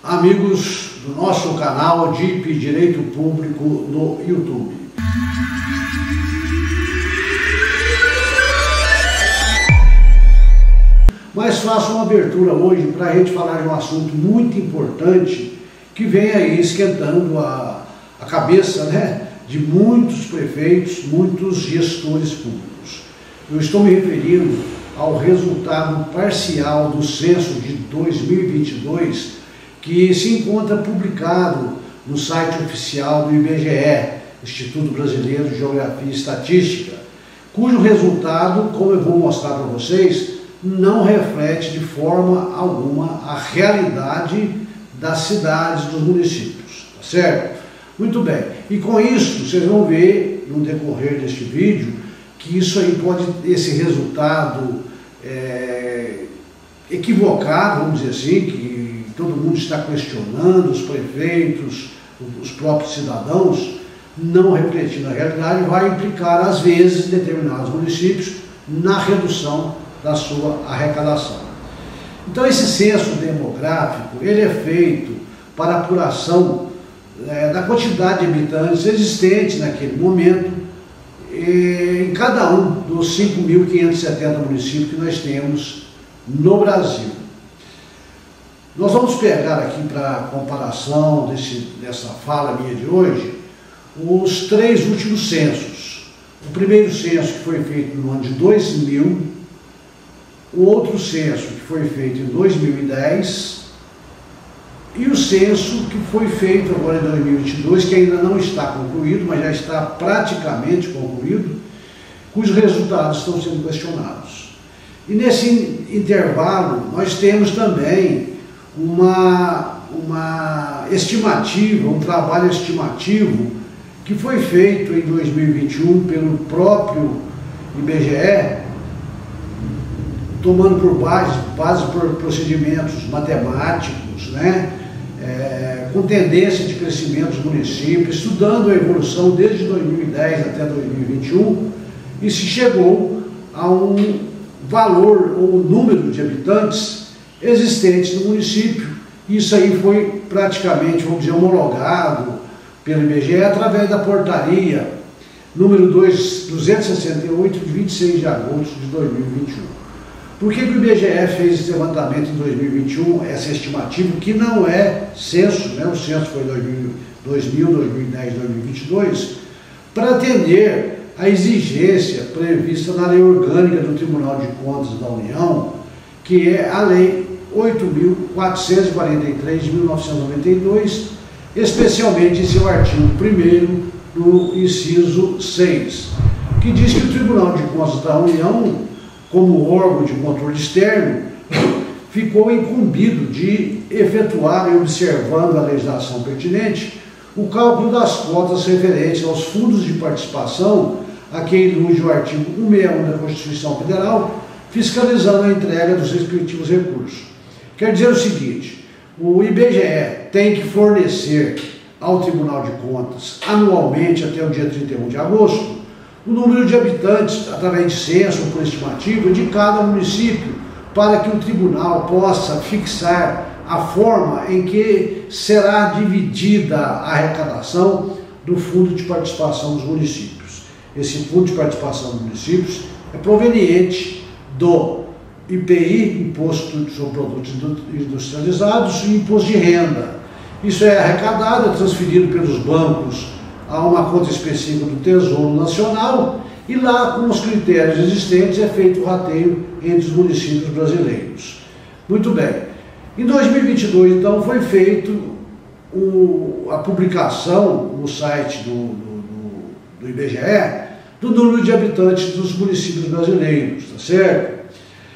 amigos do nosso canal DIP Direito Público no YouTube. Mas faço uma abertura hoje para a gente falar de um assunto muito importante que vem aí esquentando a cabeça, de muitos prefeitos, muitos gestores públicos. Eu estou me referindo ao resultado parcial do censo de 2022, que se encontra publicado no site oficial do IBGE, Instituto Brasileiro de Geografia e Estatística, cujo resultado, como eu vou mostrar para vocês, não reflete de forma alguma a realidade das cidades, dos municípios, tá certo? Muito bem, e com isso vocês vão ver no decorrer deste vídeo que isso aí esse resultado equivocado, vamos dizer assim, que todo mundo está questionando, os prefeitos, os próprios cidadãos, não refletindo a realidade, vai implicar às vezes em determinados municípios na redução da sua arrecadação. Então esse censo demográfico, ele é feito para apuração da quantidade de habitantes existentes naquele momento em cada um dos 5.570 municípios que nós temos no Brasil. Nós vamos pegar aqui para comparação dessa fala minha de hoje, os 3 últimos censos. O primeiro censo que foi feito no ano de 2000, o outro censo que foi feito em 2010 e o censo que foi feito agora em 2022, que ainda não está concluído, mas já está praticamente concluído, cujos resultados estão sendo questionados. E nesse intervalo nós temos também uma estimativa, um trabalho estimativo que foi feito em 2021 pelo próprio IBGE, tomando por base por procedimentos matemáticos, com tendência de crescimento dos municípios, estudando a evolução desde 2010 até 2021, e se chegou a um valor ou número de habitantes existentes no município. Isso aí foi praticamente, vamos dizer, homologado pelo IBGE através da portaria número 268, de 26 de agosto de 2021. Por que o IBGE fez esse levantamento em 2021, essa estimativa, que não é censo, o censo foi 2000, 2010, 2022, para atender a exigência prevista na Lei Orgânica do Tribunal de Contas da União, que é a Lei 8.443 de 1992, especialmente em seu artigo 1º, no inciso 6, que diz que o Tribunal de Contas da União, como órgão de controle externo, ficou incumbido de efetuar, e observando a legislação pertinente, o cálculo das cotas referentes aos fundos de participação, a que ilude o artigo 161 da Constituição Federal, fiscalizando a entrega dos respectivos recursos. Quer dizer o seguinte, o IBGE tem que fornecer ao Tribunal de Contas, anualmente até o dia 31 de agosto, o número de habitantes, através de censo ou por estimativa, de cada município, para que o tribunal possa fixar a forma em que será dividida a arrecadação do Fundo de Participação dos Municípios. Esse Fundo de Participação dos Municípios é proveniente do IPI, Imposto sobre Produtos Industrializados, e Imposto de Renda. Isso é arrecadado, é transferido pelos bancos a uma conta específica do Tesouro Nacional, e lá, com os critérios existentes, é feito o rateio entre os municípios brasileiros. Muito bem. Em 2022, então, foi feito a publicação no site do IBGE do número de habitantes dos municípios brasileiros, tá certo?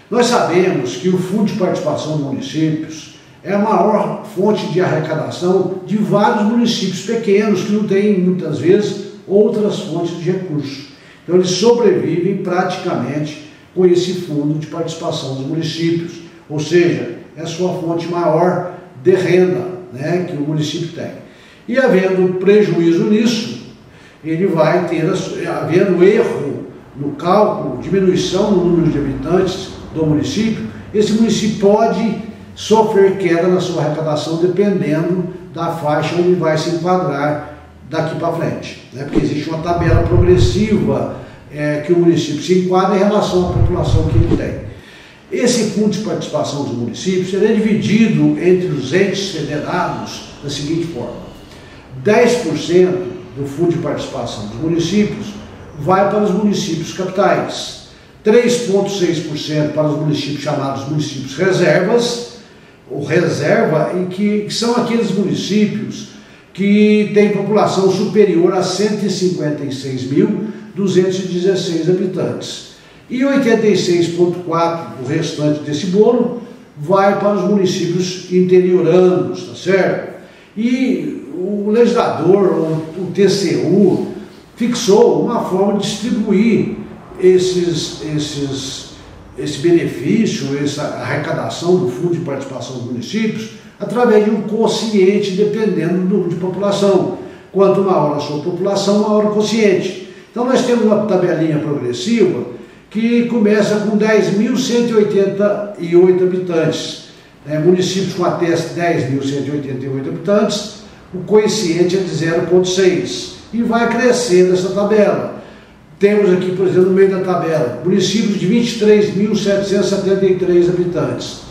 Nós sabemos que o Fundo de Participação dos Municípios é a maior fonte de arrecadação de vários municípios pequenos que não têm, muitas vezes, outras fontes de recursos. Então eles sobrevivem praticamente com esse Fundo de Participação dos Municípios, ou seja, é a sua fonte maior de renda, que o município tem. E havendo prejuízo nisso, ele vai ter, havendo erro no cálculo, diminuição no número de habitantes do município, esse município pode sofrer queda na sua arrecadação, dependendo da faixa onde vai se enquadrar daqui para frente, né? Porque existe uma tabela progressiva que o município se enquadra em relação à população que ele tem. Esse fundo de participação dos municípios será dividido entre os entes federados da seguinte forma: 10% do fundo de participação dos municípios vai para os municípios capitais, 3,6% para os municípios chamados municípios reservas, ou reserva, em que são aqueles municípios que têm população superior a 156.216 habitantes. E 86,4%, o restante desse bolo, vai para os municípios interioranos, tá certo? E o legislador, o TCU, fixou uma forma de distribuir esse benefício, essa arrecadação do Fundo de Participação dos Municípios, através de um quociente dependendo do número de população. Quanto maior a sua população, maior o quociente. Então nós temos uma tabelinha progressiva que começa com 10.188 habitantes. Municípios com até 10.188 habitantes, o quociente é de 0,6 e vai crescendo essa tabela. Temos aqui, por exemplo, no meio da tabela, municípios de 23.773 habitantes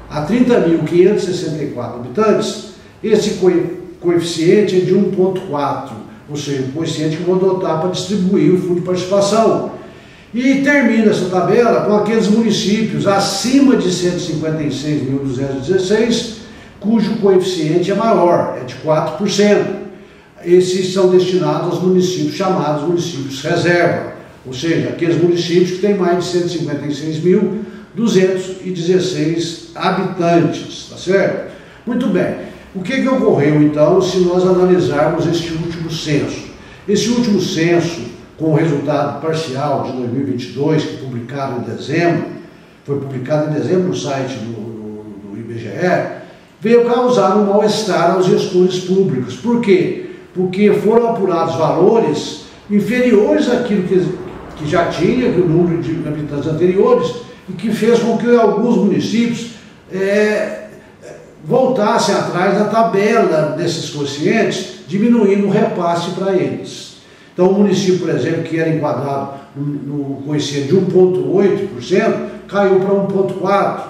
a 30.564 habitantes, esse coeficiente é de 1,4, ou seja, o coeficiente que eu vou adotar para distribuir o fundo de participação. E termina essa tabela com aqueles municípios acima de 156.216, cujo coeficiente é maior, é de 4%. Esses são destinados aos municípios chamados municípios reserva, ou seja, aqueles municípios que têm mais de 156.216 habitantes, tá certo? Muito bem. O que ocorreu então se nós analisarmos este último censo? Esse último censo, com o resultado parcial de 2022, que publicado em dezembro, foi publicado em dezembro no site do IBGE, veio causar um mal-estar aos gestores públicos. Por quê? Porque foram apurados valores inferiores àquilo que já tinha, que o número de habitantes anteriores, e que fez com que alguns municípios voltassem atrás da tabela desses quocientes, diminuindo o repasse para eles. Então o município, por exemplo, que era enquadrado no quociente de 1,8%, caiu para 1,4%.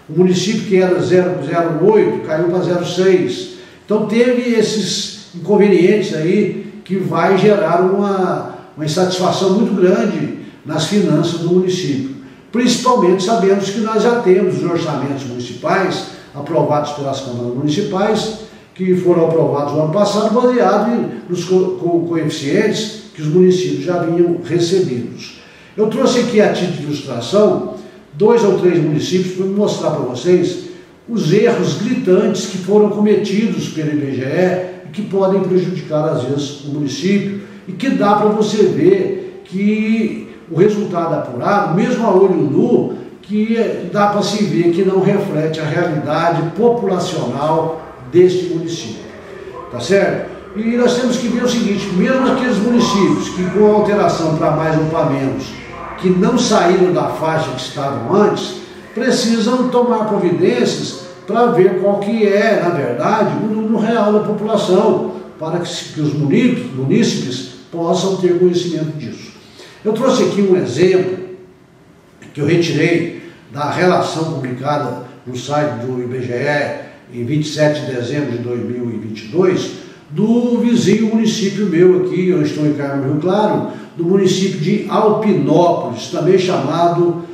O município que era 0,08 caiu para 0,6%. Então teve esses inconvenientes aí que vai gerar uma insatisfação muito grande nas finanças do município. Principalmente sabemos que nós já temos os orçamentos municipais aprovados pelas câmaras municipais, que foram aprovados no ano passado, baseado nos coeficientes que os municípios já vinham recebidos. Eu trouxe aqui a título de ilustração 2 ou 3 municípios para mostrar para vocês os erros gritantes que foram cometidos pelo IBGE e que podem prejudicar, às vezes, o município, e que dá para você ver que o resultado apurado, mesmo a olho nu, que dá para se ver que não reflete a realidade populacional deste município. Tá certo? E nós temos que ver o seguinte: mesmo aqueles municípios que, com a alteração para mais ou para menos, que não saíram da faixa que estavam antes, precisam tomar providências para ver qual que é, na verdade, o número real da população, para que os munícipes possam ter conhecimento disso. Eu trouxe aqui um exemplo que eu retirei da relação publicada no site do IBGE em 27 de dezembro de 2022, do vizinho município meu aqui, eu estou em Carmo do Rio Claro, do município de Alpinópolis, também chamado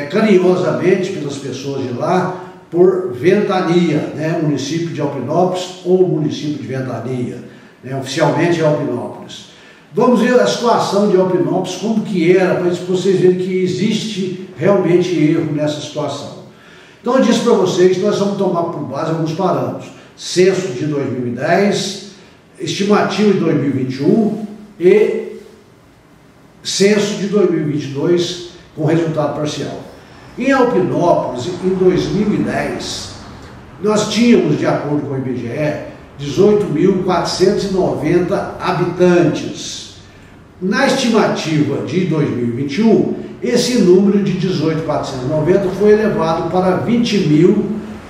carinhosamente pelas pessoas de lá por Ventania, né? Município de Alpinópolis ou município de Ventania, né? Oficialmente é Alpinópolis. Vamos ver a situação de Alpinópolis, como que era, para vocês verem que existe realmente erro nessa situação. Então eu disse para vocês que nós vamos tomar por base alguns parâmetros: censo de 2010, estimativa de 2021 e censo de 2022 com resultado parcial. Em Alpinópolis, em 2010, nós tínhamos, de acordo com o IBGE, 18.490 habitantes. Na estimativa de 2021, esse número de 18.490 foi elevado para 20.000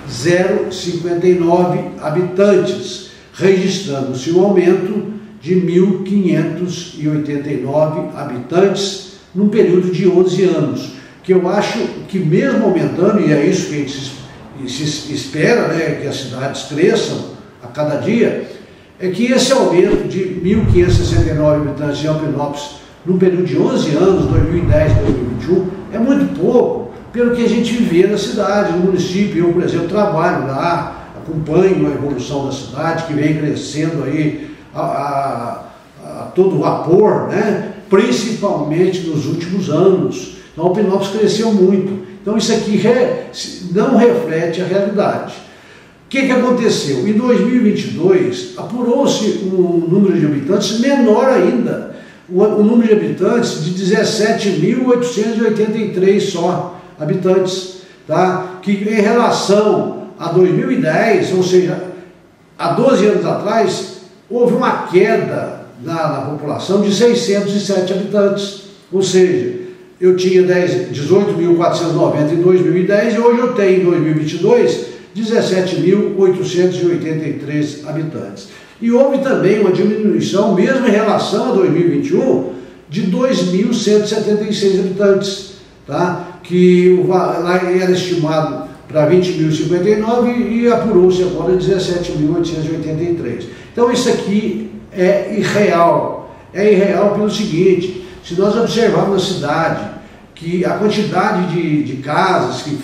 1.059 habitantes, registrando-se um aumento de 1.589 habitantes num período de 11 anos, que eu acho que mesmo aumentando, e é isso que a gente se espera, né, que as cidades cresçam a cada dia, é que esse aumento de 1.569 habitantes em Alpinópolis num período de 11 anos, 2010 2021, é muito pouco pelo que a gente vê na cidade, no município. Eu, por exemplo, trabalho lá, acompanho a evolução da cidade, que vem crescendo aí a todo vapor, né? Principalmente nos últimos anos. Então, Alpinópolis cresceu muito. Então, isso aqui não reflete a realidade. O que aconteceu? Em 2022, apurou-se um número de habitantes menor ainda. O número de habitantes de 17.883 só habitantes, tá? Que em relação a 2010, ou seja, há 12 anos atrás, houve uma queda na população de 607 habitantes. Ou seja, eu tinha 18.490 em 2010 e hoje eu tenho em 2022 17.883 habitantes. E houve também uma diminuição, mesmo em relação a 2021, de 2.176 habitantes, tá? Que lá era estimado para 20.059 e apurou-se agora 17.883. Então isso aqui é irreal. É irreal pelo seguinte: se nós observarmos na cidade que a quantidade de casas que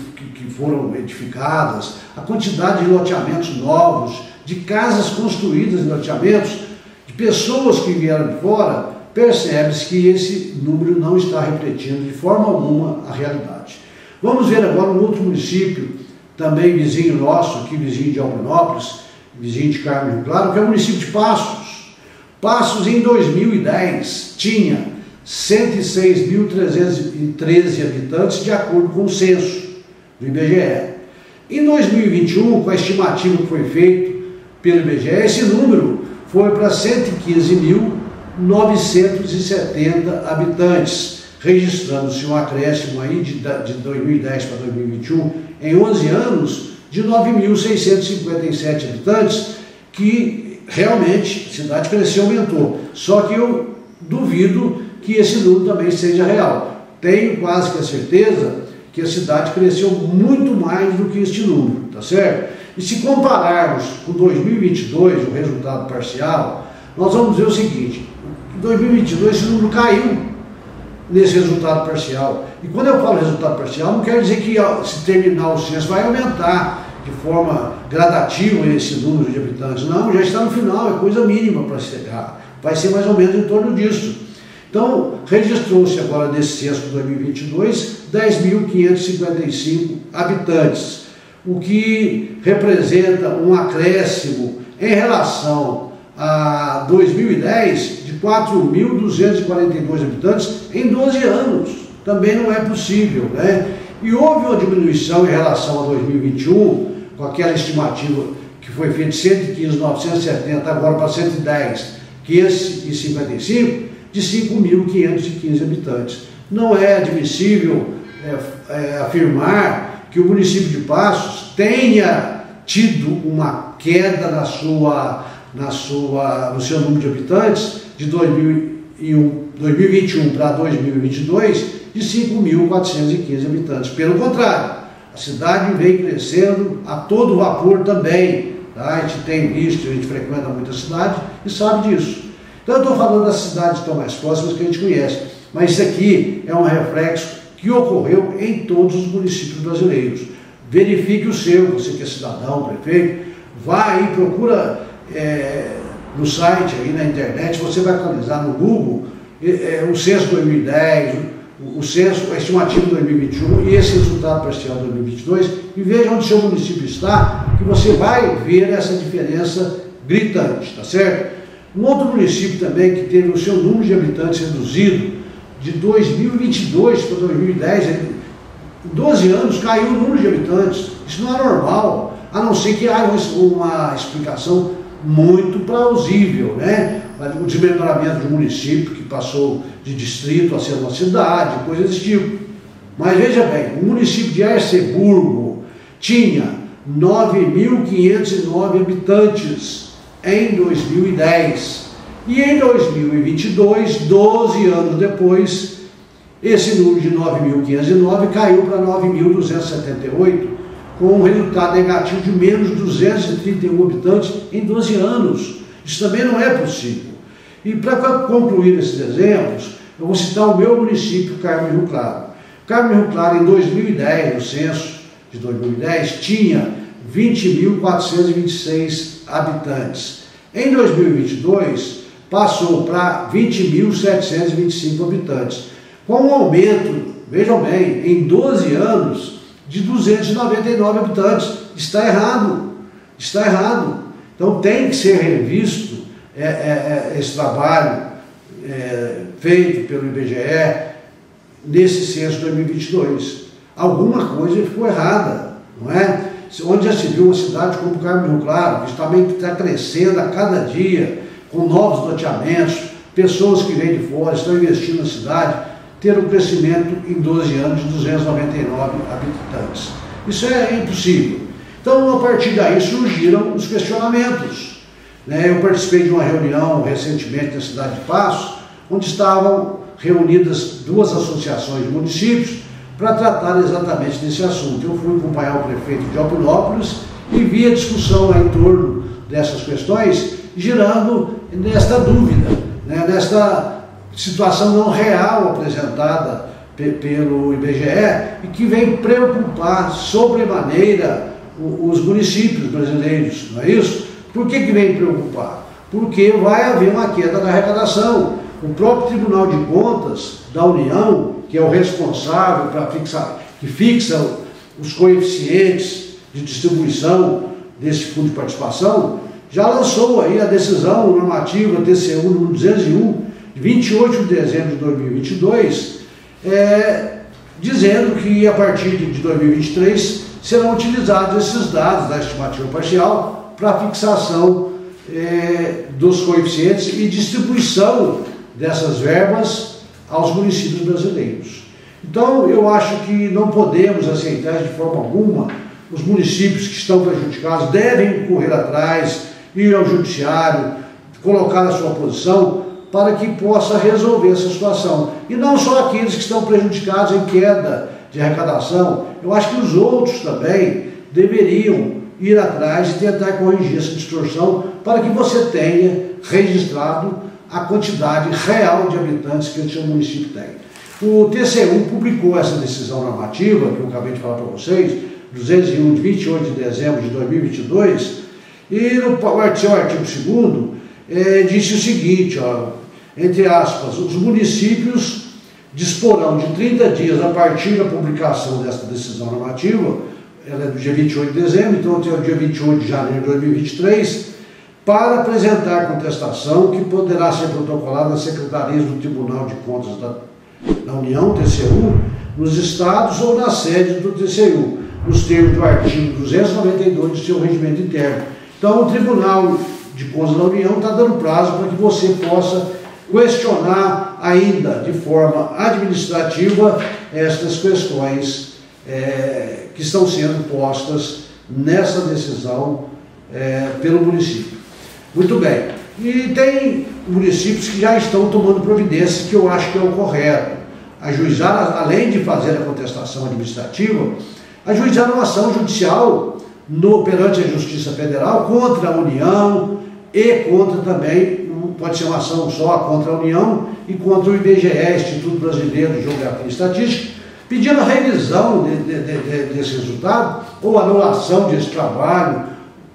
foram edificadas, a quantidade de loteamentos novos, de casas construídas em loteamentos, de pessoas que vieram de fora, percebe-se que esse número não está refletindo de forma alguma a realidade. Vamos ver agora um outro município, também vizinho nosso, aqui vizinho de Alpinópolis, vizinho de Carmo Rio Claro, que é o município de Passos. Passos em 2010 tinha 106.313 habitantes, de acordo com o censo do IBGE. Em 2021, com a estimativa que foi feita pelo IBGE, esse número foi para 115.970 habitantes, registrando-se um acréscimo aí de 2010 para 2021, em 11 anos, de 9.657 habitantes, que realmente a cidade cresceu e aumentou. Só que eu duvido que esse número também seja real. Tenho quase que a certeza que a cidade cresceu muito mais do que este número, tá certo? E se compararmos com 2022, o resultado parcial, nós vamos ver o seguinte: em 2022 esse número caiu nesse resultado parcial. E quando eu falo resultado parcial, não quer dizer que se terminar o censo vai aumentar de forma gradativa esse número de habitantes. Não, já está no final, é coisa mínima para se chegar. Vai ser mais ou menos em torno disso. Então, registrou-se agora nesse censo de 2022 10.555 habitantes, o que representa um acréscimo em relação a 2010 de 4.242 habitantes em 12 anos. Também não é possível, né? E houve uma diminuição em relação a 2021, com aquela estimativa que foi feita de 115.970 agora para 110.555, de 5.515 habitantes. Não é admissível afirmar que o município de Passos tenha tido uma queda no seu número de habitantes de 2021 para 2022 de 5.415 habitantes. Pelo contrário, a cidade vem crescendo a todo vapor também. Tá? A gente tem visto, a gente frequenta muita cidade e sabe disso. Então eu estou falando das cidades que estão mais próximas, que a gente conhece, mas isso aqui é um reflexo que ocorreu em todos os municípios brasileiros. Verifique o seu, você que é cidadão, prefeito, vá aí, procura no site, aí na internet, você vai atualizar no Google o censo 2010, o censo, a estimativa de 2021 e esse resultado parcial de 2022, e veja onde o seu município está, que você vai ver essa diferença gritante, tá certo? Um outro município também que teve o seu número de habitantes reduzido de 2022 para 2010, em 12 anos caiu o número de habitantes. Isso não é normal, a não ser que haja uma explicação muito plausível, né? O desmembramento de um município que passou de distrito a ser uma cidade, coisas desse tipo. Mas veja bem, o município de Arceburgo tinha 9.509 habitantes em 2010. E em 2022, 12 anos depois, esse número de 9.509 caiu para 9.278, com um resultado negativo de menos 231 habitantes em 12 anos. Isso também não é possível. E para concluir esses exemplos, eu vou citar o meu município, Carmo Rio Claro. Carmo Rio Claro, em 2010, no censo de 2010, tinha 20.426 habitantes. Em 2022, passou para 20.725 habitantes, com um aumento, vejam bem, em 12 anos, de 299 habitantes. Está errado, está errado. Então tem que ser revisto esse trabalho feito pelo IBGE nesse censo de 2022. Alguma coisa ficou errada, não é? Onde já se viu uma cidade como Carmo Rio Claro, que também está crescendo a cada dia, com novos loteamentos, pessoas que vêm de fora, estão investindo na cidade, ter um crescimento em 12 anos de 299 habitantes. Isso é impossível. Então, a partir daí surgiram os questionamentos. Eu participei de uma reunião recentemente na cidade de Passos, onde estavam reunidas duas associações de municípios para tratar exatamente desse assunto. Eu fui acompanhar o prefeito de Alpinópolis e vi a discussão em torno dessas questões, girando nesta dúvida, nesta situação não real apresentada pelo IBGE e que vem preocupar sobremaneira os municípios brasileiros, não é isso? Por que vem preocupar? Porque vai haver uma queda da arrecadação. O próprio Tribunal de Contas da União, que é o responsável para que fixa os coeficientes de distribuição desse fundo de participação, já lançou aí a decisão normativa TCU número 201, de 28 de dezembro de 2022, dizendo que a partir de 2023 serão utilizados esses dados da estimativa parcial para a fixação dos coeficientes e distribuição dessas verbas aos municípios brasileiros. Então, eu acho que não podemos aceitar de forma alguma. Os municípios que estão prejudicados devem correr atrás, ir ao judiciário, colocar a sua posição para que possa resolver essa situação. E não só aqueles que estão prejudicados em queda de arrecadação, eu acho que os outros também deveriam ir atrás e tentar corrigir essa distorção para que você tenha registrado a quantidade real de habitantes que o seu município tem. O TCU publicou essa decisão normativa, que eu acabei de falar para vocês, 201, de 28 de dezembro de 2022, e no seu artigo 2º, disse o seguinte, entre aspas, os municípios disporão de 30 dias a partir da publicação desta decisão normativa, ela é do dia 28 de dezembro, então até o dia 28 de janeiro de 2023, para apresentar contestação que poderá ser protocolada nas secretarias do Tribunal de Contas da União, TCU, nos estados ou na sede do TCU, nos termos do artigo 292 do seu regimento interno. Então, o Tribunal de Contas da União está dando prazo para que você possa questionar ainda de forma administrativa estas questões que estão sendo postas nessa decisão pelo município. Muito bem. E tem municípios que já estão tomando providências, que eu acho que é o correto. Ajuizar, além de fazer a contestação administrativa, ajuizar uma ação judicial perante a Justiça Federal contra a União e contra também, pode ser uma ação só contra a União e contra o IBGE, Instituto Brasileiro de Geografia e Estatística, pedindo a revisão desse resultado ou anulação desse trabalho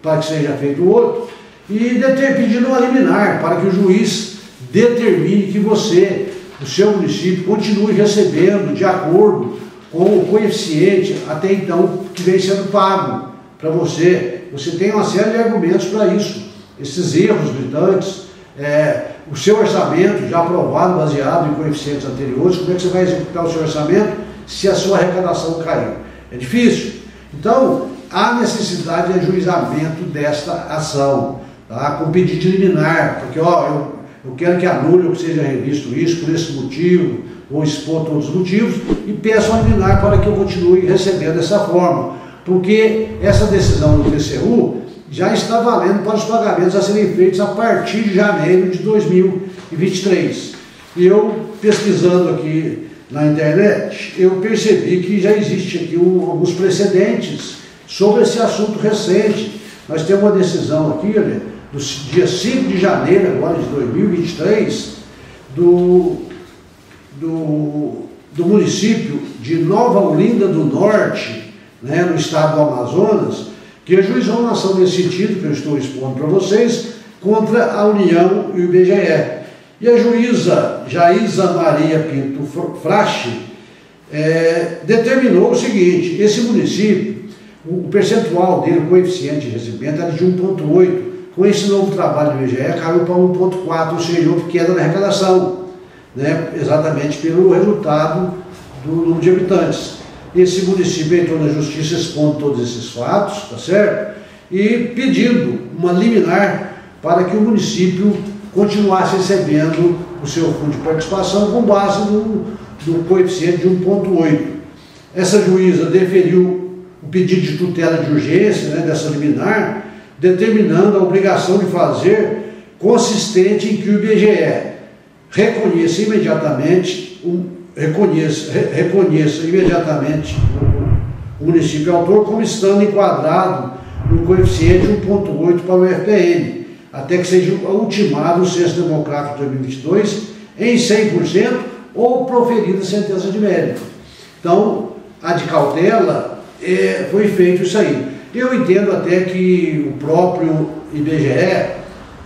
para que seja feito outro e pedindo uma liminar para que o juiz determine que você, o seu município, continue recebendo de acordo com o coeficiente até então que vem sendo pago para você. Você tem uma série de argumentos para isso. Esses erros gritantes, o seu orçamento já aprovado, baseado em coeficientes anteriores, como é que você vai executar o seu orçamento se a sua arrecadação caiu? É difícil. Então, há necessidade de ajuizamento desta ação, tá? Com pedido de liminar, porque eu quero que anule ou que seja revisto isso por esse motivo, vou expor todos os motivos e peço a liminar para que eu continue recebendo dessa forma. porque essa decisão do TCU já está valendo para os pagamentos a serem feitos a partir de janeiro de 2023. E eu, pesquisando aqui na internet, eu percebi que já existe aqui alguns precedentes sobre esse assunto recente. Nós temos uma decisão aqui, olha, do dia 5 de janeiro agora de 2023, do município de Nova Olinda do Norte, né, no estado do Amazonas, que ajuizou uma ação nesse sentido, que eu estou expondo para vocês, contra a União e o IBGE. E a juíza Jaísa Maria Pinto Frache determinou o seguinte: esse município, o percentual dele, o coeficiente de recebimento era de 1,8, com esse novo trabalho do IBGE caiu para 1,4, ou seja, houve queda na arrecadação, né, exatamente pelo resultado do número de habitantes. Esse município entrou na justiça expondo todos esses fatos, tá certo? E pedindo uma liminar para que o município continuasse recebendo o seu fundo de participação com base no coeficiente de 1,8. Essa juíza deferiu o pedido de tutela de urgência, né, dessa liminar, determinando a obrigação de fazer consistente em que o IBGE reconheça imediatamente o município autor como estando enquadrado no coeficiente de 1,8 para o FPM, até que seja ultimado o censo demográfico de 2022 em 100% ou proferida sentença de mérito. Então, a de cautela, foi feito isso aí. Eu entendo até que o próprio IBGE,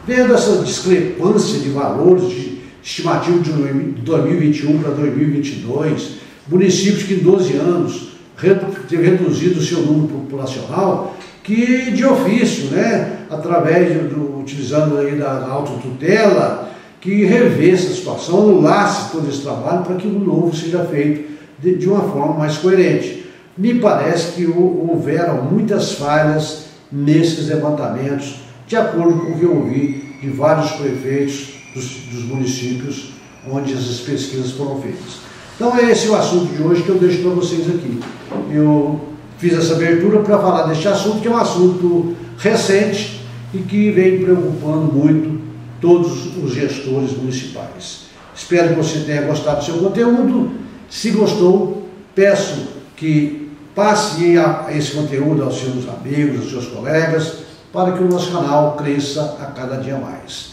vendo essa discrepância de valores de estimativa de 2021 para 2022, municípios que em 12 anos teve reduzido o seu número populacional, que de ofício, né, através utilizando aí da autotutela, que revê essa situação, anulasse todo esse trabalho para que o novo seja feito de uma forma mais coerente. Me parece que houveram muitas falhas nesses levantamentos, de acordo com o que eu ouvi de vários prefeitos dos municípios onde essas pesquisas foram feitas. Então é esse o assunto de hoje que eu deixo para vocês aqui. Eu fiz essa abertura para falar deste assunto, que é um assunto recente e que vem preocupando muito todos os gestores municipais. Espero que você tenha gostado do seu conteúdo. Se gostou, peço que passe esse conteúdo aos seus amigos, aos seus colegas, para que o nosso canal cresça a cada dia mais.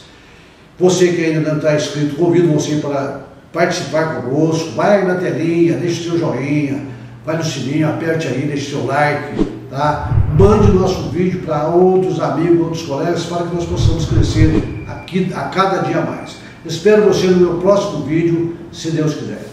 Você que ainda não está inscrito, convido você para participar conosco. Vai aí na telinha, deixe seu joinha, vai no sininho, aperte aí, deixe seu like, tá? Mande o nosso vídeo para outros amigos, outros colegas, para que nós possamos crescer aqui a cada dia mais. Espero você no meu próximo vídeo, se Deus quiser.